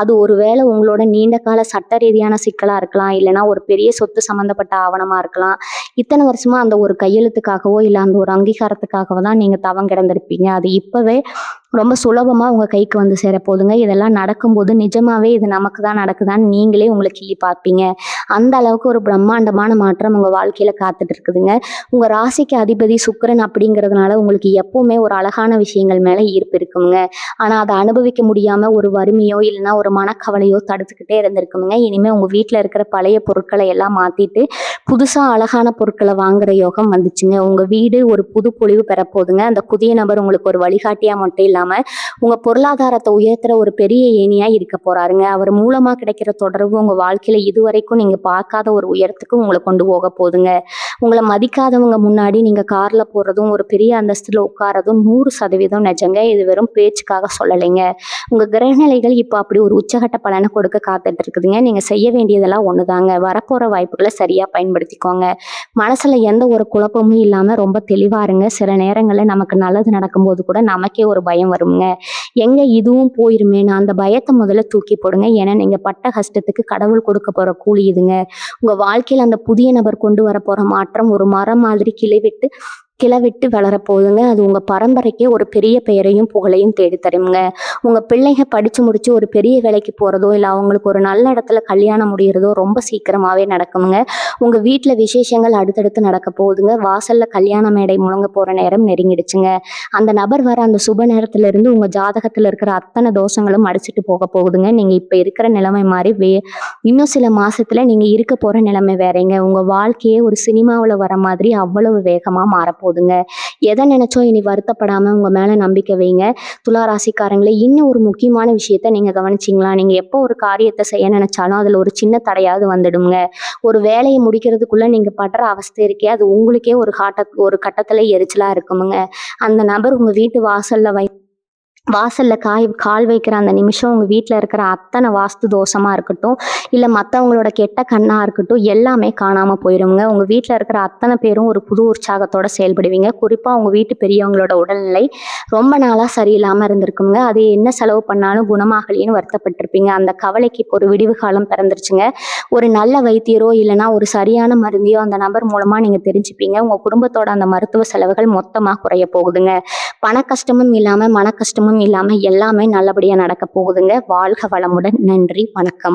அது ஒருவேளை உங்களோட நீண்ட கால சட்ட ரீதியான சிக்கலா இருக்கலாம், இல்லைன்னா ஒரு பெரிய சொத்து சம்பந்தப்பட்ட ஆவணமா இருக்கலாம். இத்தனை வருஷமா அந்த ஒரு கையெழுத்துக்காகவோ இல்ல அந்த ஒரு அங்கீகாரத்துக்காகவோ தான் நீங்க தவம் கிடந்திருப்பீங்க. அது இப்பவே ரொம்ப சுலபமா உங்க கைக்கு வந்து சேர போதுங்க. இதெல்லாம் நடக்கும்போது நிஜமாவே இது நமக்கு தான் நடக்குதான்னு நீங்களே உங்களை கிள்ளி பார்ப்பீங்க. அந்த அளவுக்கு ஒரு பிரம்மாண்டமான மாற்றம் உங்க வாழ்க்கையில காத்துட்டு இருக்குதுங்க. உங்க ராசிக்கு அதிபதி சுக்கிரன் அப்படிங்கிறதுனால உங்களுக்கு எப்பவுமே ஒரு அழகான விஷயங்கள் மேல ஈர்ப்பு இருக்குங்க. ஆனா அதை அனுபவிக்க முடியாம ஒரு வறுமையோ இல்லைன்னா ஒரு மனக்கவலையோ தடுத்துக்கிட்டே இருந்திருக்குங்க. இனிமே உங்க வீட்டுல இருக்கிற பழைய பொருட்களை எல்லாம் மாத்திட்டு புதுசா அழகான பொருட்களை வாங்குற யோகம் வந்துச்சுங்க. உங்க வீடு ஒரு புது பொலிவு பெறப்போகுதுங்க. அந்த புதிய நபர் உங்களுக்கு ஒரு வழிகாட்டியா மட்டும் இல்லாம உங்க பொருளாதாரத்தை உயர்த்துற ஒரு பெரிய ஏணியா இருக்க போறாருங்க. அவர் மூலமா கிடைக்கிற தொடர்பு உங்க வாழ்க்கையில இதுவரைக்கும் நீங்க பார்க்காத ஒரு உயரத்துக்கு உங்களை கொண்டு போக போகுதுங்க. உங்களை மதிக்காதவங்க முன்னாடி நீங்க கார்ல போறதும் ஒரு பெரிய அந்தஸ்துல உட்காரதும் 100% நிஜங்க. இது வெறும் பேச்சுக்காக சொல்லலைங்க. உங்க கிரகநிலைகள் இப்போ அப்படி ஒரு உச்சகட்ட பலனை கொடுக்க காத்துட்டு இருக்குதுங்க. நீங்க செய்ய வேண்டியதெல்லாம் ஒண்ணுதாங்க. வரப்போற வாய்ப்புகளை சரியா பயன்படுத்திக்கோங்க. மனசுல எந்த ஒரு குழப்பமும் இல்லாம ரொம்ப தெளிவா இருங்க. சில நேரங்கள்ல நமக்கு நல்லது நடக்கும்போது கூட நமக்கே ஒரு பயம் வருங்க. எங்க இதுவும் போயிருமேன்னு அந்த பயத்தை முதல்ல தூக்கி போடுங்க. ஏன்னா நீங்க பட்ட கஷ்டத்துக்கு கடவுள் கொடுக்க போற கூலி இதுங்க. உங்க வாழ்க்கையில அந்த புதிய நபர் கொண்டு வர போற மாற்றம் ஒரு மரம் மாதிரி கிளவிட்டு வளரப்போகுதுங்க. அது உங்க பரம்பரைக்கே ஒரு பெரிய பெயரையும் புகழையும் தேடி தருங்க. உங்க பிள்ளைங்க படிச்சு முடிச்சு ஒரு பெரிய வேலைக்கு போறதோ இல்ல அவங்களுக்கு ஒரு நல்ல இடத்துல கல்யாணம் முடியறதோ ரொம்ப சீக்கிரமாவே நடக்குங்க. உங்க வீட்டுல விசேஷங்கள் அடுத்தடுத்து நடக்க போகுதுங்க. வாசல்ல கல்யாண மேடை முழங்க போற நேரம் நெருங்கிடுச்சுங்க. அந்த நபர் வர அந்த சுப நேரத்துல இருந்து உங்க ஜாதகத்துல இருக்கிற அத்தனை தோஷங்களும் அடிச்சுட்டு போக போகுதுங்க. நீங்க இப்ப இருக்கிற நிலைமை மாதிரி இன்னும் சில மாசத்துல நீங்க இருக்க போற நிலைமை வேறங்க. உங்க வாழ்க்கையே ஒரு சினிமாவுல வர மாதிரி அவ்வளவு வேகமா மாறப்போகுதுங்க. எதை நினைச்சோ இனி வருத்தப்படாம உங்க மேல நம்பிக்கை வைங்க. துலா ராசிக்காரங்களே, இன்னும் ஒரு முக்கியமான விஷயத்த நீங்க கவனிச்சிங்களா? நீங்க எப்போ ஒரு காரியத்தை செய்ய நினைச்சாலும் அதுல ஒரு சின்ன தடையாவது வந்துடுங்க. ஒரு வேலையை முடிக்கிறதுக்குள்ள நீங்க படுற அவஸ்தை இருக்கே, அது உங்களுக்கே ஒரு கட்டத்துல எரிச்சலா இருக்குமுங்க. அந்த நபர் உங்க வீட்டு வாசல்ல கால் வைக்கிற அந்த நிமிஷம் உங்க வீட்டுல இருக்கிற அத்தனை வாஸ்து தோஷமா இருக்கட்டும், இல்ல மத்தவங்களோட கெட்ட கண்ணா இருக்கட்டும், எல்லாமே காணாம போயிருங்க. உங்க வீட்டுல இருக்கிற அத்தனை பேரும் ஒரு புது உற்சாகத்தோட செயல்படுவீங்க. குறிப்பா உங்க வீட்டு பெரியவங்களோட உடல்நிலை ரொம்ப நாளா சரியில்லாம இருந்திருக்குங்க. அது என்ன செலவு பண்ணாலும் குணமாகலேன்னு வருத்தப்பட்டிருப்பீங்க. அந்த கவலைக்கு இப்போ ஒரு விடிவு காலம் பிறந்துருச்சுங்க. ஒரு நல்ல வைத்தியரோ இல்லைன்னா ஒரு சரியான மருந்தையோ அந்த நபர் மூலமா நீங்க தெரிஞ்சுப்பீங்க. உங்க குடும்பத்தோட அந்த மருத்துவ செலவுகள் மொத்தமா குறைய போகுதுங்க. பண கஷ்டமும் இல்லாம, மன கஷ்டமும் இல்லாம எல்லாமே நல்லபடியா நடக்க போகுதுங்க. வாழ்க வளமுடன். நன்றி. வணக்கம்.